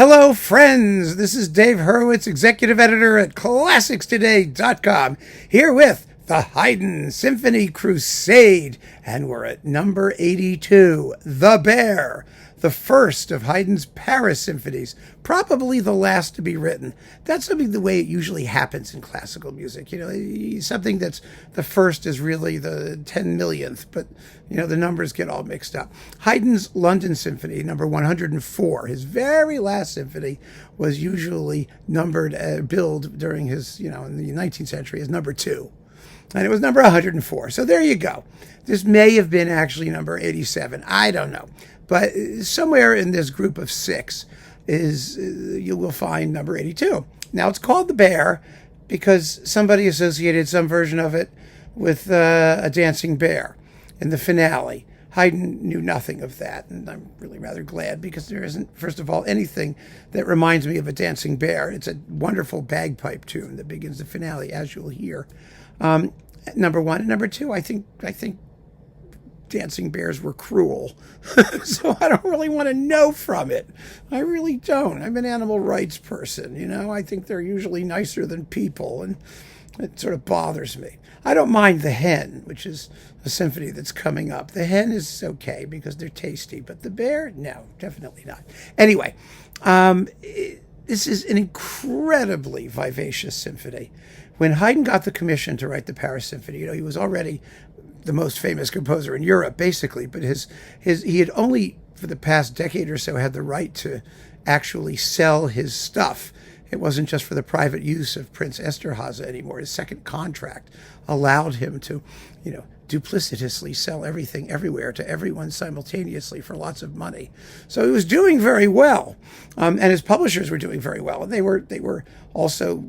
Hello, friends. This is Dave Hurwitz, executive editor at ClassicsToday.com, here with the Haydn Symphony Crusade, and we're at number 82, The Bear, the first of Haydn's Paris symphonies, probably the last to be written. That's something the way it usually happens in classical music. Something that's the first is really the 10 millionth, but, the numbers get all mixed up. Haydn's London Symphony, number 104, his very last symphony, was usually numbered, billed during his, in the 19th century as number 2. And it was number 104. So there you go. This may have been actually number 87. I don't know. But somewhere in this group of 6 you will find number 82. Now, it's called The Bear because somebody associated some version of it with a dancing bear in the finale. Haydn knew nothing of that, and I'm really rather glad because there isn't, first of all, anything that reminds me of a dancing bear. It's a wonderful bagpipe tune that begins the finale, as you'll hear. Number 1 and number 2, I think dancing bears were cruel. So I don't really want to know from it. I really don't. I'm an animal rights person, I think they're usually nicer than people, and it sort of bothers me. I don't mind The Hen, which is a symphony that's coming up. The Hen is okay because they're tasty, but the bear, no, definitely not. Anyway, this is an incredibly vivacious symphony. When Haydn got the commission to write the Paris Symphony, he was already the most famous composer in Europe, basically, but he had only, for the past decade or so, had the right to actually sell his stuff. It wasn't just for the private use of Prince Esterhazy anymore. His second contract allowed him to, duplicitously sell everything everywhere to everyone simultaneously for lots of money. So he was doing very well, and his publishers were doing very well. And they were also,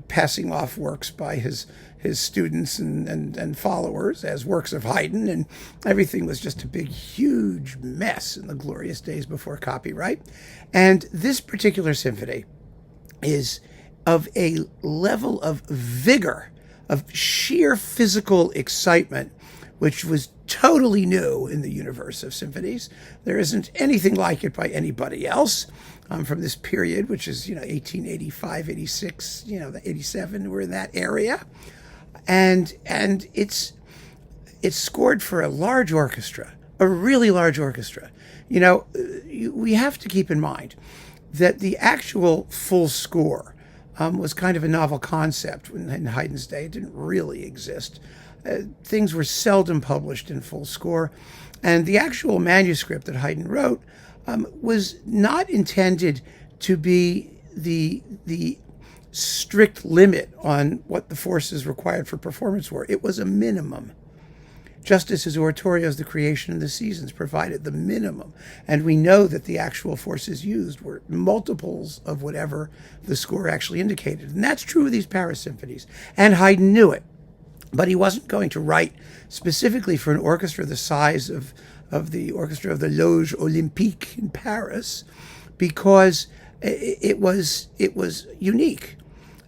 passing off works by his students and followers as works of Haydn, and everything was just a big, huge mess in the glorious days before copyright. And this particular symphony is of a level of vigor, of sheer physical excitement, which was totally new in the universe of symphonies. There isn't anything like it by anybody else from this period, which is, 1885, 86, 87, we're in that area. And it's scored for a large orchestra, a really large orchestra. We have to keep in mind that the actual full score was kind of a novel concept in Haydn's day. It didn't really exist. Things were seldom published in full score, and the actual manuscript that Haydn wrote was not intended to be the strict limit on what the forces required for performance were. It was a minimum. Just as his oratorios, The Creation and the Seasons, provided the minimum. And we know that the actual forces used were multiples of whatever the score actually indicated. And that's true of these Paris symphonies. And Haydn knew it. But he wasn't going to write specifically for an orchestra the size of the orchestra of the Loge Olympique in Paris, because it was unique.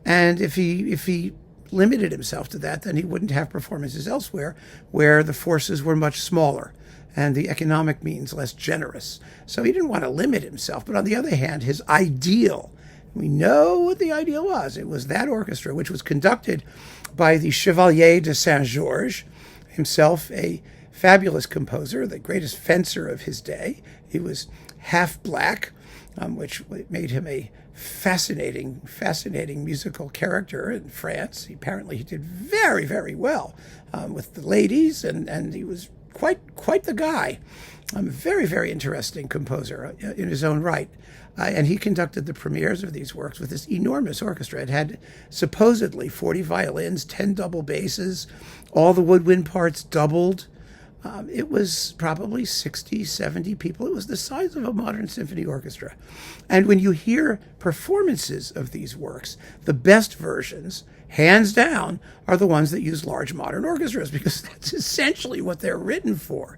And if he limited himself to that, then he wouldn't have performances elsewhere where the forces were much smaller and the economic means less generous. So he didn't want to limit himself. But on the other hand, his ideal, we know what the ideal was. It was that orchestra, which was conducted by the Chevalier de Saint-Georges, himself a fabulous composer, the greatest fencer of his day. He was half black, which made him a fascinating musical character in France. Apparently he did very, very well with the ladies, and he was quite the guy. A very, very interesting composer in his own right. And he conducted the premieres of these works with this enormous orchestra. It had supposedly 40 violins, 10 double basses, all the woodwind parts doubled. It was probably 60, 70 people. It was the size of a modern symphony orchestra. And when you hear performances of these works, the best versions, hands down, are the ones that use large modern orchestras, because that's essentially what they're written for.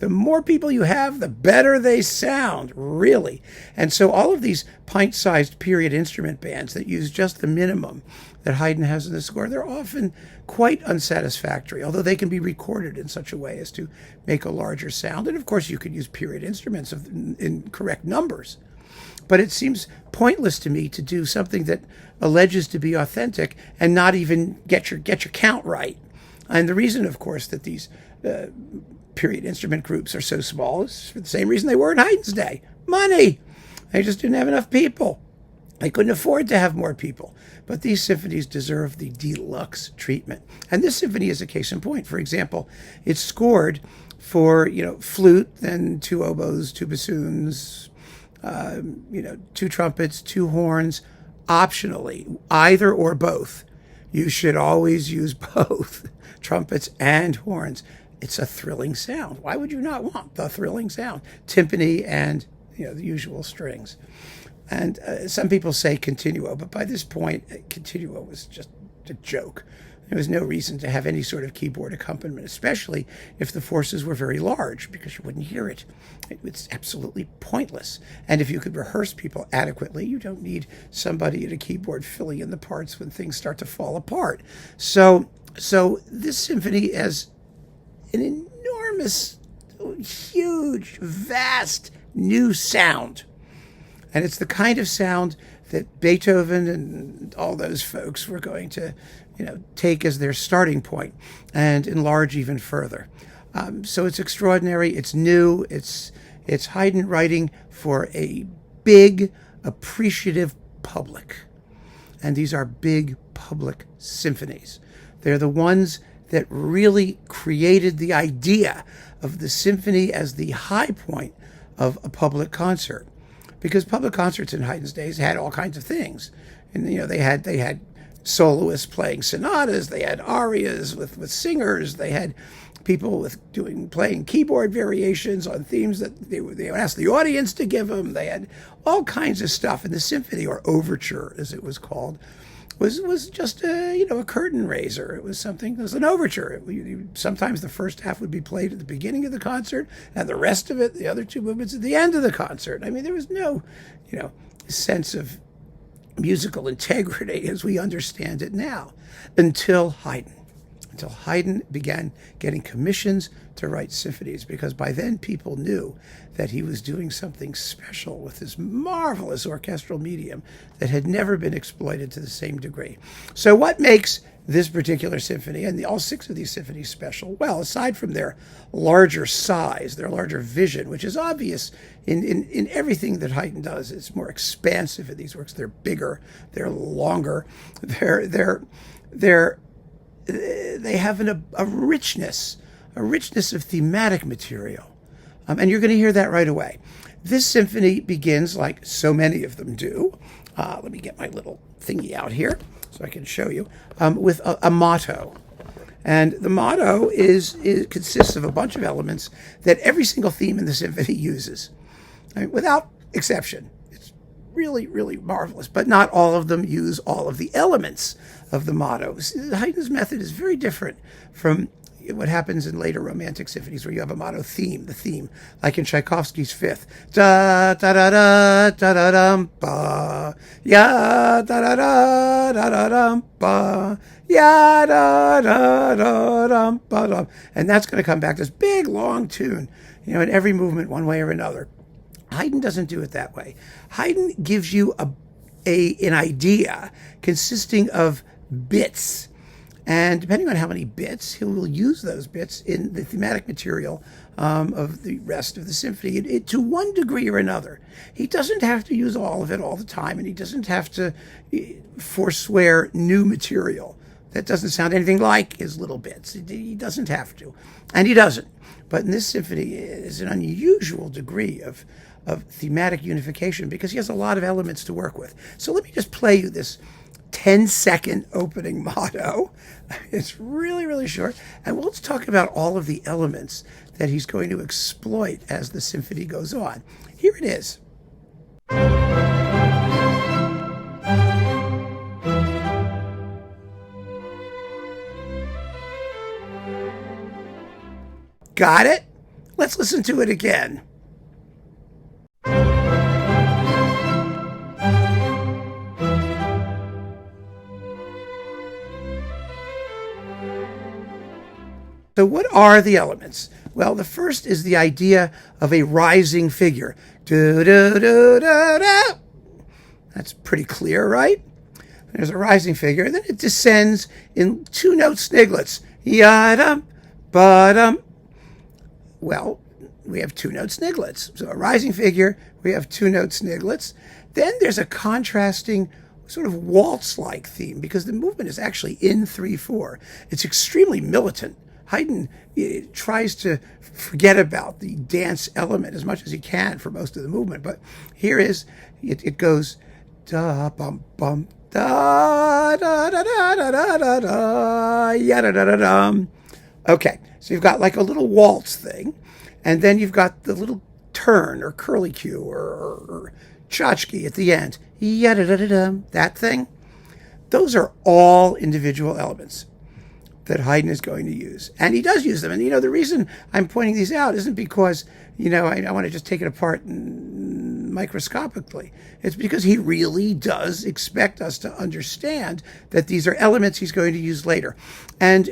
The more people you have, the better they sound, really. And so all of these pint-sized period instrument bands that use just the minimum that Haydn has in the score, they're often quite unsatisfactory, although they can be recorded in such a way as to make a larger sound. And of course, you could use period instruments in correct numbers. But it seems pointless to me to do something that alleges to be authentic and not even get your count right. And the reason, of course, that these period instrument groups are so small is for the same reason they were in Haydn's day: money. They just didn't have enough people. They couldn't afford to have more people. But these symphonies deserve the deluxe treatment. And this symphony is a case in point. For example, it's scored for, flute, then 2 oboes, 2 bassoons, 2 trumpets, 2 horns, optionally, either or both. You should always use both trumpets and horns. It's a thrilling sound. Why would you not want the thrilling sound? Timpani and, the usual strings. And some people say continuo, but by this point, continuo was just a joke. There was no reason to have any sort of keyboard accompaniment, especially if the forces were very large, because you wouldn't hear it. It's absolutely pointless. And if you could rehearse people adequately, you don't need somebody at a keyboard filling in the parts when things start to fall apart. So this symphony has an enormous, huge, vast new sound. And it's the kind of sound that Beethoven and all those folks were going to, take as their starting point and enlarge even further. So it's extraordinary. It's new. It's Haydn writing for a big, appreciative public. And these are big public symphonies. They're the ones that really created the idea of the symphony as the high point of a public concert. Because public concerts in Haydn's days had all kinds of things. And, they had soloists playing sonatas, they had arias with singers, they had people playing keyboard variations on themes that they would ask the audience to give them. They had all kinds of stuff. And the symphony, or overture as it was called, was just a curtain raiser. It was an overture. Sometimes the first half would be played at the beginning of the concert, and the rest of it, the other 2 movements, at the end of the concert. I mean, there was no, sense of musical integrity as we understand it now until Haydn. Until Haydn began getting commissions to write symphonies, because by then people knew that he was doing something special with this marvelous orchestral medium that had never been exploited to the same degree. So what makes this particular symphony and all 6 of these symphonies special? Well, aside from their larger size, their larger vision, which is obvious in everything that Haydn does, it's more expansive in these works. They're bigger, they're longer, they have a richness of thematic material. And you're going to hear that right away. This symphony begins, like so many of them do. Let me get my little thingy out here so I can show you, with a motto. And the motto consists of a bunch of elements that every single theme in the symphony uses, without exception. It's really, really marvelous. But not all of them use all of the elements of the motto. Haydn's method is very different from what happens in later Romantic symphonies, where you have a motto theme, the theme, like in Tchaikovsky's Fifth. Da da da da da da dum ba, ya da da da da da dum ba, ya da da da dum ba dum, and that's going to come back, this big long tune, in every movement, one way or another. Haydn doesn't do it that way. Haydn gives you an idea consisting of bits. And depending on how many bits, he will use those bits in the thematic material of the rest of the symphony to one degree or another. He doesn't have to use all of it all the time, and he doesn't have to forswear new material that doesn't sound anything like his little bits. He doesn't have to, and he doesn't. But in this symphony, is an unusual degree of thematic unification, because he has a lot of elements to work with. So let me just play you this 10-second opening motto. It's really, really short. And we'll talk about all of the elements that he's going to exploit as the symphony goes on. Here it is. Got it? Let's listen to it again. So what are the elements? Well, the first is the idea of a rising figure. Do, do, do, do, do. That's pretty clear, right? There's a rising figure, and then it descends in two-note sniglets. Yadum, ba-dum. Well, we have two-note sniglets. So a rising figure, we have two-note sniglets. Then there's a contrasting sort of waltz-like theme, because the movement is actually in 3/4. It's extremely militant. Haydn tries to forget about the dance element as much as he can for most of the movement, but here it goes da bum bum da da da da da da da da ya da da da dum. Okay, so you've got like a little waltz thing, and then you've got the little turn or curlicue or tchotchke at the end. Ya da da da dum. That thing. Those are all individual elements that Haydn is going to use. And he does use them. And, the reason I'm pointing these out isn't because, I want to just take it apart microscopically. It's because he really does expect us to understand that these are elements he's going to use later. And,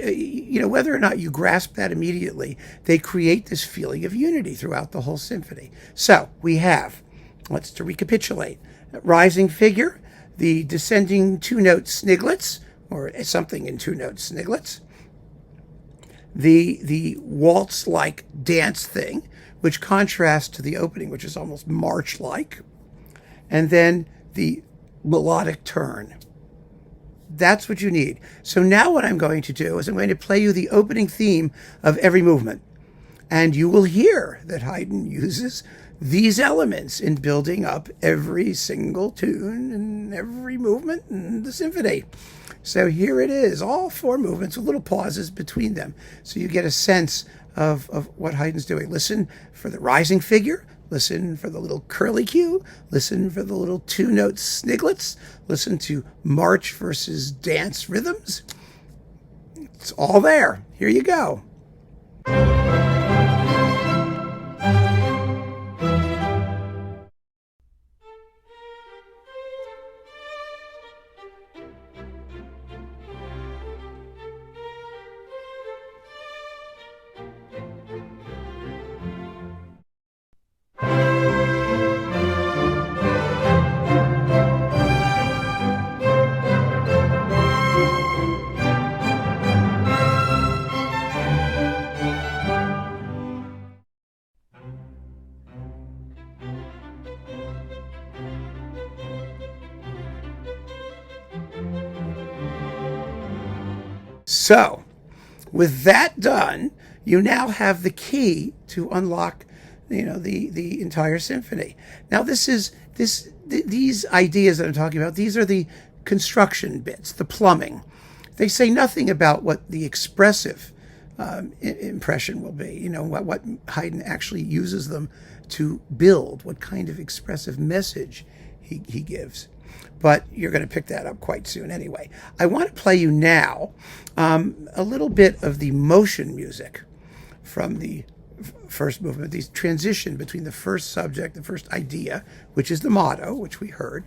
whether or not you grasp that immediately, they create this feeling of unity throughout the whole symphony. So we have, to recapitulate, rising figure, the descending two-note sniglets, or something in two-note sniglets, the waltz-like dance thing, which contrasts to the opening, which is almost march-like, and then the melodic turn. That's what you need. So now what I'm going to do is I'm going to play you the opening theme of every movement, and you will hear that Haydn uses these elements in building up every single tune and every movement in the symphony. So here it is, all 4 movements with little pauses between them. So you get a sense of what Haydn's doing. Listen for the rising figure. Listen for the little curlicue. Listen for the little two-note sniglets. Listen to march versus dance rhythms. It's all there. Here you go. So, with that done, you now have the key to unlock, the entire symphony. Now, these ideas that I'm talking about, these are the construction bits, the plumbing. They say nothing about what the expressive impression will be. What Haydn actually uses them to build, what kind of expressive message he gives. But you're going to pick that up quite soon anyway. I want to play you now a little bit of the motion music from the first movement, the transition between the first subject, the first idea, which is the motto, which we heard,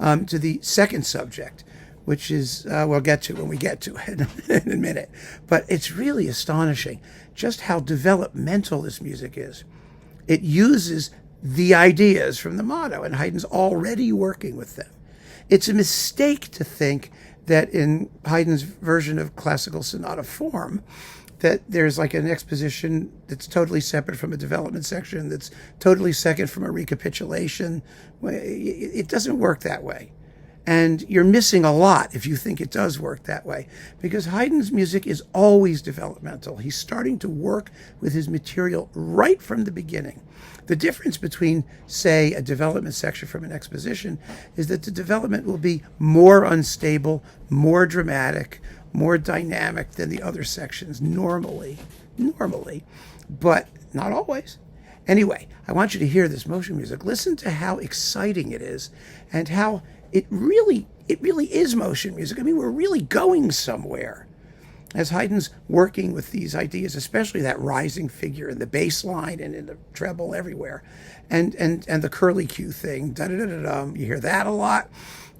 to the second subject, which is, we'll get to when we get to it in a minute. But it's really astonishing just how developmental this music is. It uses the ideas from the motto, and Haydn's already working with them. It's a mistake to think that in Haydn's version of classical sonata form, that there's like an exposition that's totally separate from a development section, that's totally second from a recapitulation. It doesn't work that way. And you're missing a lot if you think it does work that way, because Haydn's music is always developmental. He's starting to work with his material right from the beginning. The difference between, say, a development section from an exposition is that the development will be more unstable, more dramatic, more dynamic than the other sections normally, but not always. Anyway, I want you to hear this motion music. Listen to how exciting it is and how it really is motion music. I mean, we're really going somewhere. As Haydn's working with these ideas, especially that rising figure in the bass line and in the treble everywhere, and the curlicue thing, da-da-da-da-dum, you hear that a lot.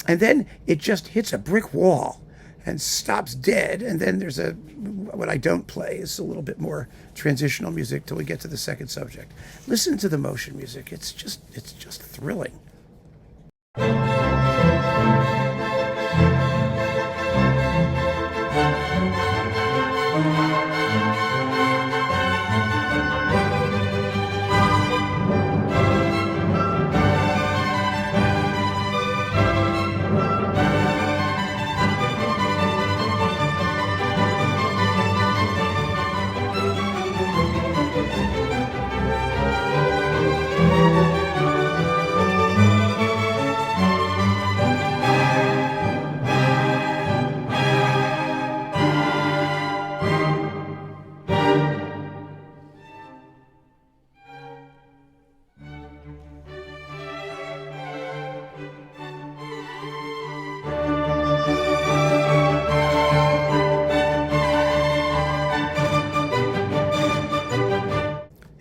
And then it just hits a brick wall. and stops dead, and then there's what I don't play is a little bit more transitional music till we get to the second subject. Listen to the motion music. It's just thrilling.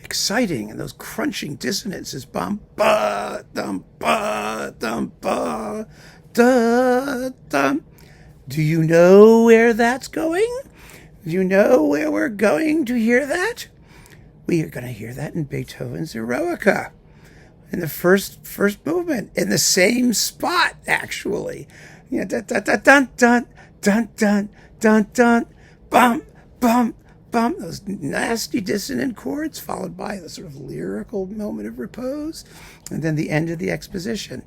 Exciting, and those crunching dissonances, bum ba dum ba dum ba da dum. Do you know where that's going? Do you know where we're going to hear that? We are going to hear that in Beethoven's Eroica, in the first movement, in the same spot, actually. Dun dun dun dun dun dun dun dun dun bum bum. Those nasty dissonant chords, followed by the sort of lyrical moment of repose, and then the end of the exposition.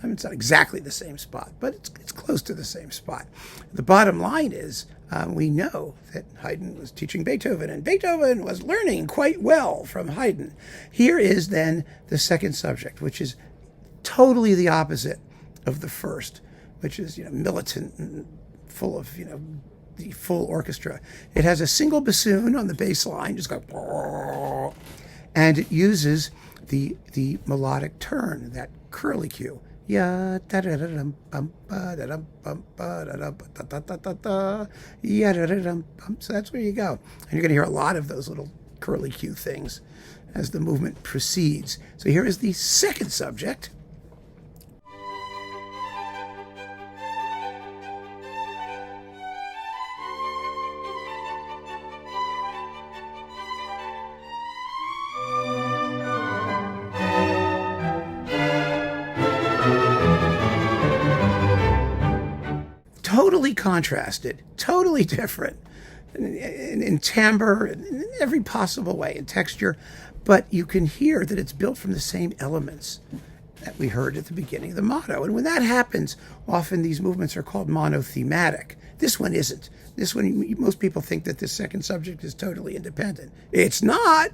I mean, it's not exactly the same spot, but it's close to the same spot. The bottom line is we know that Haydn was teaching Beethoven, and Beethoven was learning quite well from Haydn. Here is then the second subject, which is totally the opposite of the first, which is militant and full of the full orchestra. It has a single bassoon on the bass line, just go, and it uses the melodic turn, that curly cue. So that's where you go. And you're going to hear a lot of those little curly cue things as the movement proceeds. So here is the second subject. Totally contrasted, totally different in timbre, in every possible way, in texture, but you can hear that it's built from the same elements that we heard at the beginning of the motto. And when that happens, often these movements are called monothematic. This one isn't. This one, most people think that this second subject is totally independent. It's not,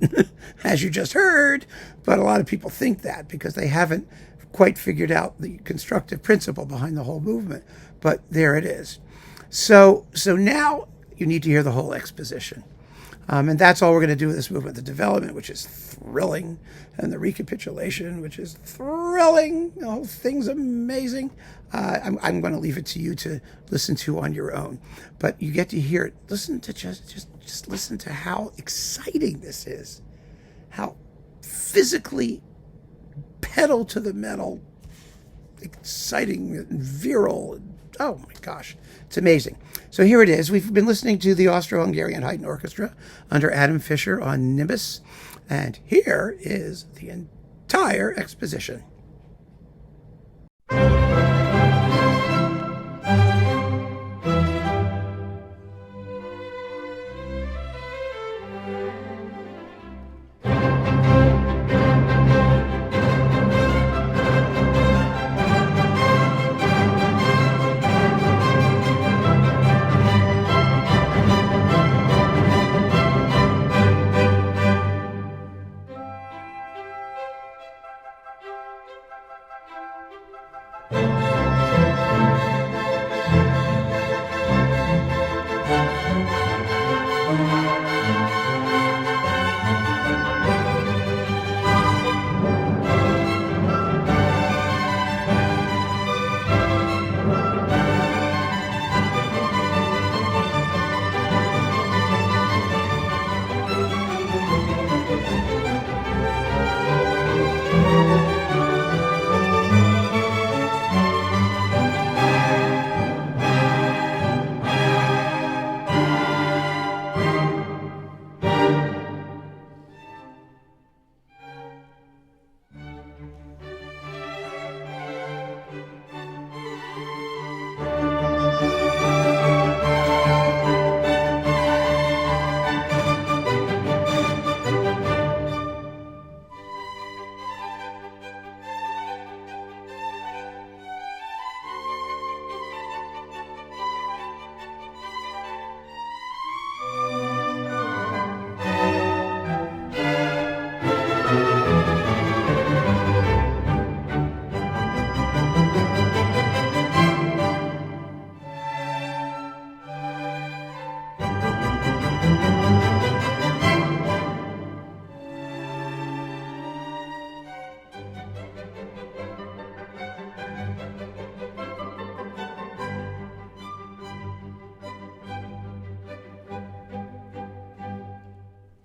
as you just heard, but a lot of people think that because they haven't quite figured out the constructive principle behind the whole movement. But there it is. So now you need to hear the whole exposition. And that's all we're going to do with this movement. The development, which is thrilling, and the recapitulation, which is thrilling. The whole thing's amazing. I'm going to leave it to you to listen to on your own. But you get to hear it. Listen to just listen to how exciting this is. How physically pedal to the metal, exciting, and virile. Oh my gosh, it's amazing. So here it is. We've been listening to the Austro-Hungarian Haydn Orchestra under Adam Fischer on Nimbus, and here is the entire exposition.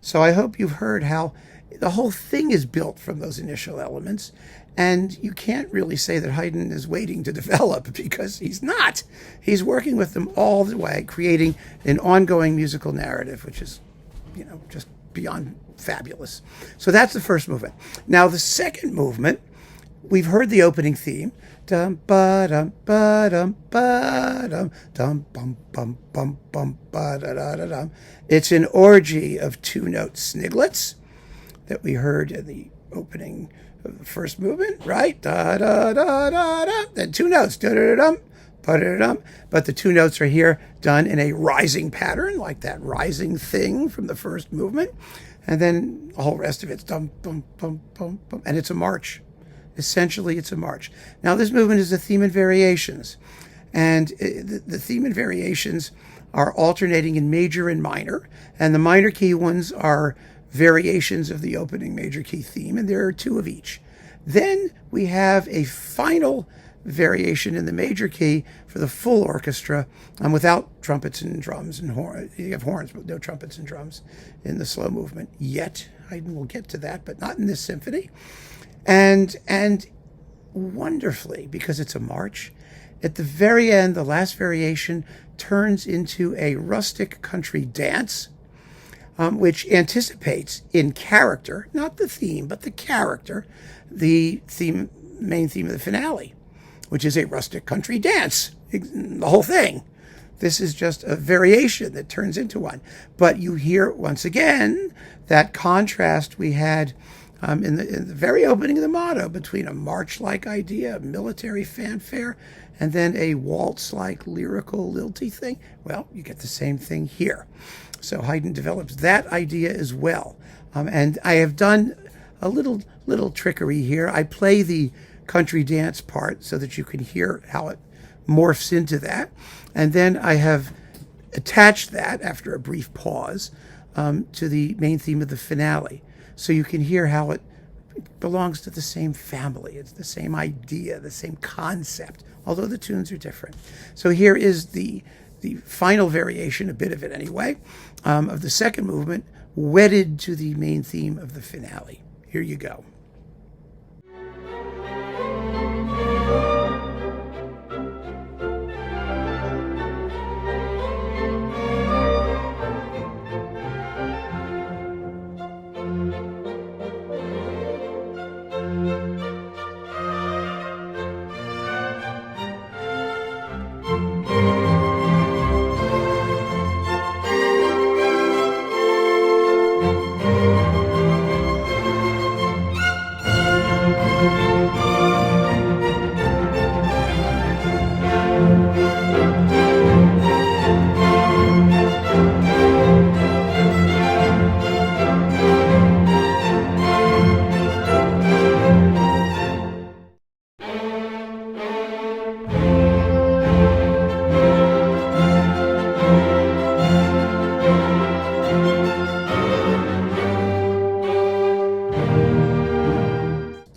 So I hope you've heard how the whole thing is built from those initial elements. And you can't really say that Haydn is waiting to develop, because he's not. He's working with them all the way, creating an ongoing musical narrative, which is, just beyond fabulous. So that's the first movement. Now, the second movement, we've heard the opening theme. Dum ba dum ba dum ba dum dum bum bum bum bum ba da da da dum. It's an orgy of two-note sniglets that we heard in the opening of the first movement, right? Da da da da da. Then two notes, da da da dum, ba da da dum. But the two notes are here done in a rising pattern, like that rising thing from the first movement, and then the whole rest of it's dum bum bum bum bum, and it's a march. Essentially, it's a march. Now, this movement is a theme and variations, and the theme and variations are alternating in major and minor, and the minor key ones are variations of the opening major key theme, and there are two of each. Then we have a final variation in the major key for the full orchestra, without trumpets and drums and horns. You have horns, but no trumpets and drums in the slow movement yet. Haydn will get to that, but not in this symphony. And wonderfully, because it's a march, at the very end, the last variation turns into a rustic country dance, which anticipates in character, not the theme, but the character, the main theme of the finale, which is a rustic country dance, the whole thing. This is just a variation that turns into one. But you hear, once again, that contrast we had in the very opening of the motto between a march-like idea, a military fanfare, and then a waltz-like lyrical lilty thing. Well, you get the same thing here. So Haydn develops that idea as well. And I have done a little trickery here. I play the country dance part so that you can hear how it morphs into that. And then I have attached that, after a brief pause, to the main theme of the finale. So you can hear how it belongs to the same family. It's the same idea, the same concept, although the tunes are different. So here is the final variation, a bit of it anyway, of the second movement, wedded to the main theme of the finale. Here you go.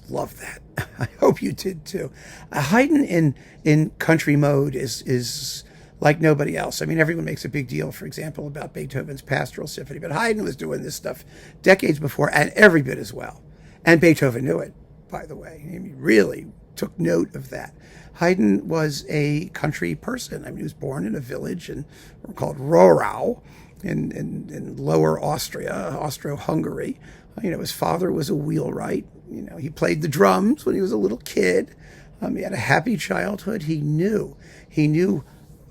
Love that. I hope you did too. Haydn in country mode is like nobody else. I mean, everyone makes a big deal, for example, about Beethoven's Pastoral Symphony, but Haydn was doing this stuff decades before, and every bit as well. And Beethoven knew it, by the way. He really took note of that. Haydn was a country person. I mean, he was born in a village called Rohrau in Lower Austria, Austro-Hungary. His father was a wheelwright. He played the drums when he was a little kid. He had a happy childhood. He knew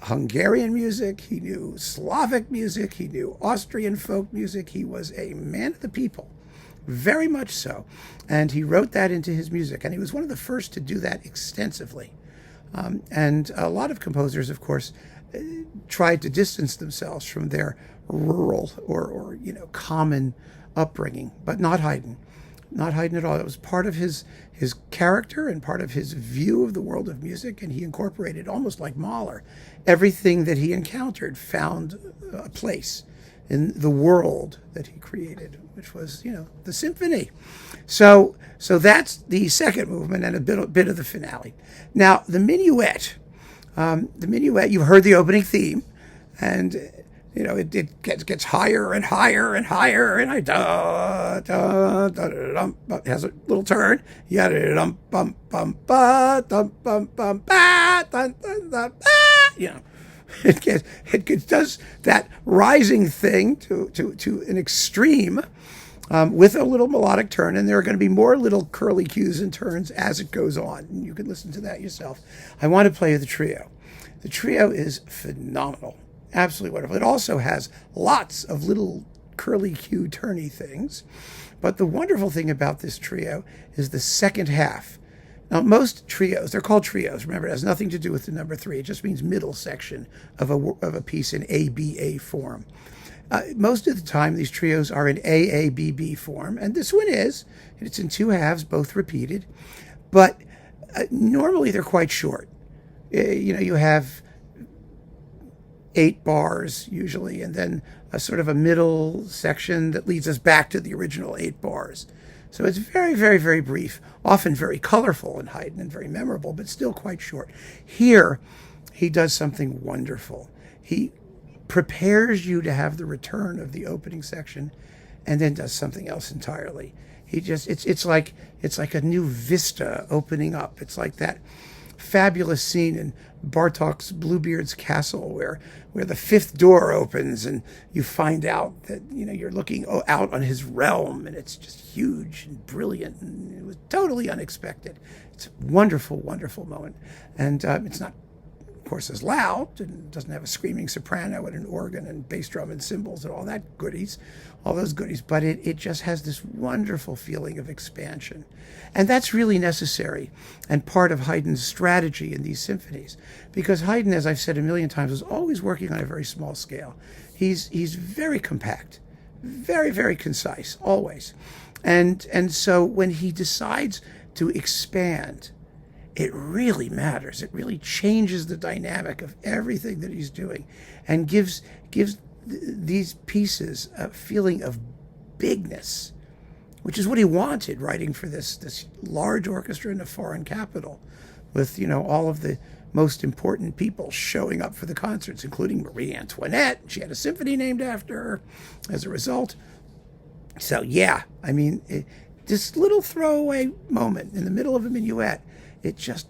Hungarian music. He knew Slavic music. He knew Austrian folk music. He was a man of the people, very much so. And he wrote that into his music. And he was one of the first to do that extensively. And a lot of composers, of course, tried to distance themselves from their rural or common upbringing, but not Haydn. Not Haydn at all. It was part of his character and part of his view of the world of music, and he incorporated, almost like Mahler, everything that he encountered found a place in the world that he created, which was, the symphony. So that's the second movement and a bit of the finale. Now, the minuet, you've heard the opening theme, and you know, it gets higher and higher and higher, and it has a little turn. You know, it does that rising thing to an extreme, with a little melodic turn, and there are going to be more little curly cues and turns as it goes on. And you can listen to that yourself. I want to play the trio. The trio is phenomenal. Absolutely wonderful. It also has lots of little curly cue turny things. But the wonderful thing about this trio is the second half. Now, most trios, they're called trios. Remember, it has nothing to do with the number 3. It just means middle section of a piece in ABA form. Most of the time, these trios are in AABB form, and this one is. It's in 2 halves, both repeated. But normally, they're quite short. You know, you have 8 bars usually, and then a sort of a middle section that leads us back to the original 8 bars. So it's very, very, very brief, often very colorful in Haydn and very memorable, but still quite short. Here, he does something wonderful. He prepares you to have the return of the opening section and then does something else entirely. It's like a new vista opening up. It's like that fabulous scene in Bartók's Bluebeard's Castle where the 5th door opens and you find out that, you know, you're looking out on his realm, and it's just huge and brilliant, and it was totally unexpected. It's a wonderful, wonderful moment. And it's not, of course, as loud, and doesn't have a screaming soprano and an organ and bass drum and cymbals and all those goodies, but it just has this wonderful feeling of expansion. And that's really necessary and part of Haydn's strategy in these symphonies, because Haydn, as I've said a million times, is always working on a very small scale. He's very compact, very, very concise, always. And so when he decides to expand, it really matters. It really changes the dynamic of everything that he's doing, and gives these pieces a feeling of bigness, which is what he wanted writing for this large orchestra in a foreign capital, with, you know, all of the most important people showing up for the concerts, including Marie Antoinette. She had a symphony named after her as a result. So yeah, I mean, this little throwaway moment in the middle of a minuet, it just,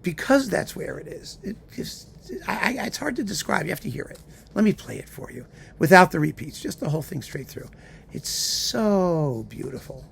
because that's where it is, it's hard to describe. You have to hear it. Let me play it for you without the repeats, just the whole thing straight through. It's so beautiful.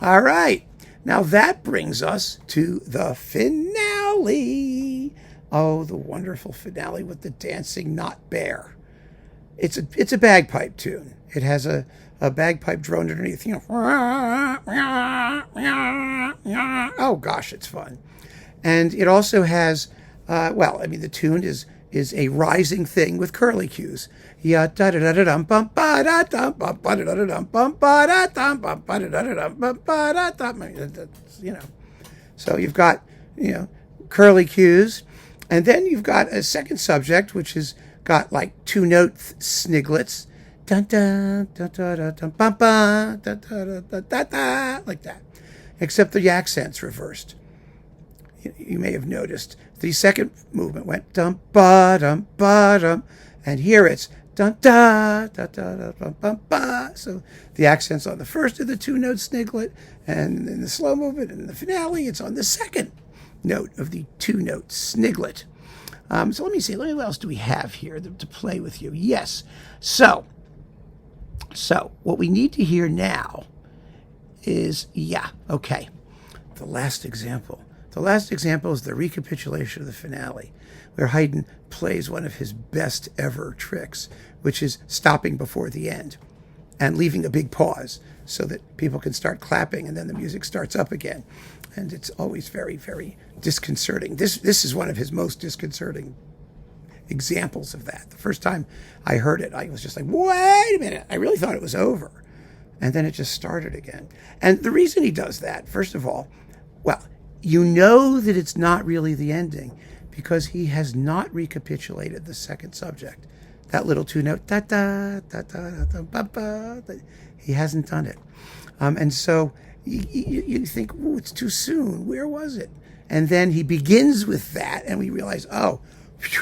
All right, now that brings us to the finale. Oh, the wonderful finale with the dancing not bear. It's a bagpipe tune. It has a bagpipe drone underneath. You know, oh gosh, it's fun. And it also has, well, I mean, the tune is a rising thing with curly cues. Ya da da da da dum bum ba da dum bum ba da da dum bum ba da dum bum ba da da dum bum ba da dum. You know, so you've got, you know, curly cues, and then you've got a second subject which has got like 2-note sniglets, dun dun dun dun dun bum ba da da da da da, like that, except the accent's reversed. You may have noticed the second movement went dum ba dum, and here it's dun da da da da bum bum ba. So the accent's on the first of the 2-note sniglet, and in the slow movement and in the finale, it's on the second note of the 2-note sniglet. So let me see. What else do we have here to play with you? Yes. So what we need to hear now is, yeah, okay, the last example. The last example is the recapitulation of the finale, where Haydn plays one of his best ever tricks, which is stopping before the end and leaving a big pause so that people can start clapping and then the music starts up again. And it's always very, very disconcerting. This is one of his most disconcerting examples of that. The first time I heard it, I was just like, wait a minute, I really thought it was over. And then it just started again. And the reason he does that, first of all, well, you know that it's not really the ending because he has not recapitulated the second subject. That little two-note, da-da, da-da, da-da, ba-ba, he hasn't done it. And so you think, oh, it's too soon. Where was it? And then he begins with that, and we realize, oh,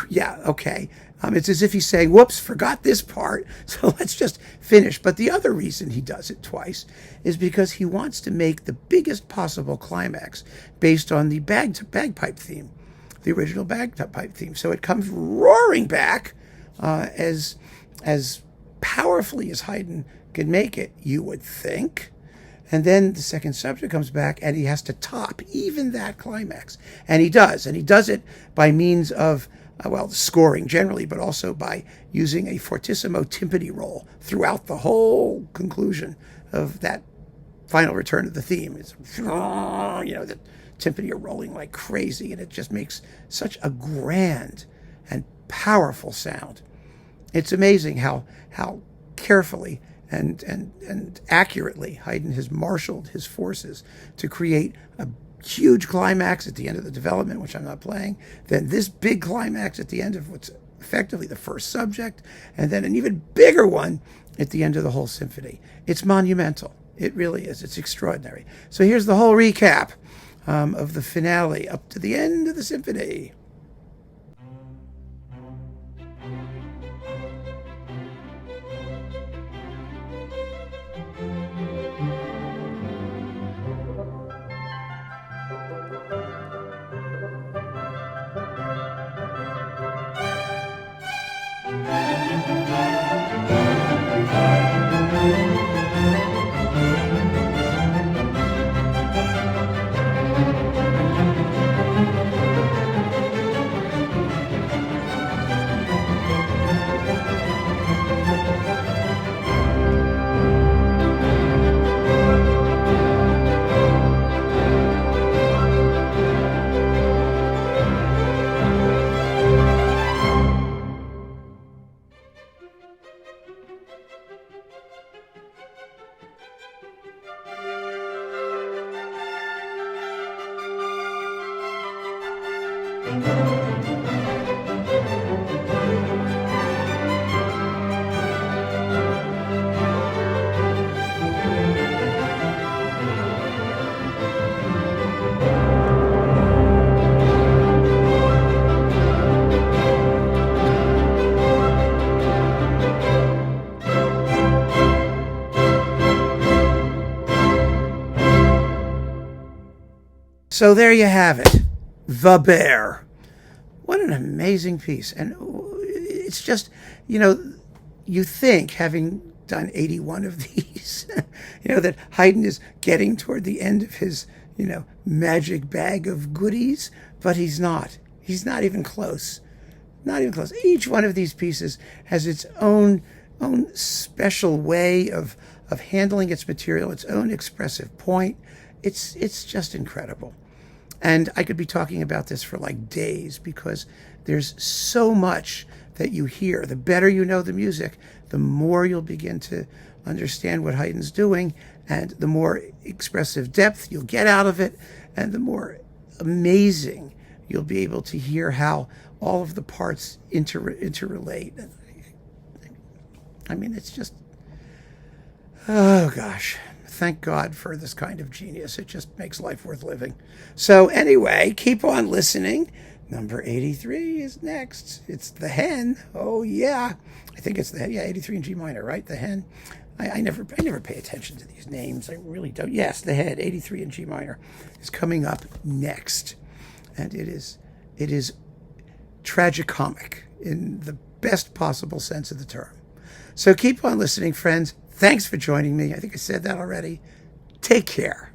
yeah, okay. It's as if he's saying, whoops, forgot this part, so let's just finish. But the other reason he does it twice is because he wants to make the biggest possible climax based on the bagpipe theme, the original bagpipe theme. So it comes roaring back as powerfully as Haydn could make it, you would think. And then the second subject comes back, and he has to top even that climax. And he does. And he does it by means of, the scoring generally, but also by using a fortissimo timpani roll throughout the whole conclusion of that final return of the theme. It's, the timpani are rolling like crazy, and it just makes such a grand and powerful sound. It's amazing how carefully and accurately Haydn has marshaled his forces to create a huge climax at the end of the development, which I'm not playing, then this big climax at the end of what's effectively the first subject, and then an even bigger one at the end of the whole symphony. It's monumental. It really is. It's extraordinary. So here's the whole recap of the finale up to the end of the symphony. So there you have it, The Bear. What an amazing piece. And it's just, you think, having done 81 of these, that Haydn is getting toward the end of his, magic bag of goodies, but he's not. He's not even close. Not even close. Each one of these pieces has its own special way of handling its material, its own expressive point. It's just incredible. And I could be talking about this for like days because there's so much that you hear. The better you know the music, the more you'll begin to understand what Haydn's doing, and the more expressive depth you'll get out of it, and the more amazing you'll be able to hear how all of the parts interrelate. I mean, it's just, oh gosh. Thank God for this kind of genius. It just makes life worth living. So anyway, keep on listening. Number 83 is next. It's The Hen. Oh, yeah. I think it's the Hen. Yeah, 83 in G minor, right? The Hen. I never pay attention to these names. I really don't. Yes, The Hen, 83 in G minor, is coming up next. And it is tragicomic in the best possible sense of the term. So keep on listening, friends. Thanks for joining me. I think I said that already. Take care.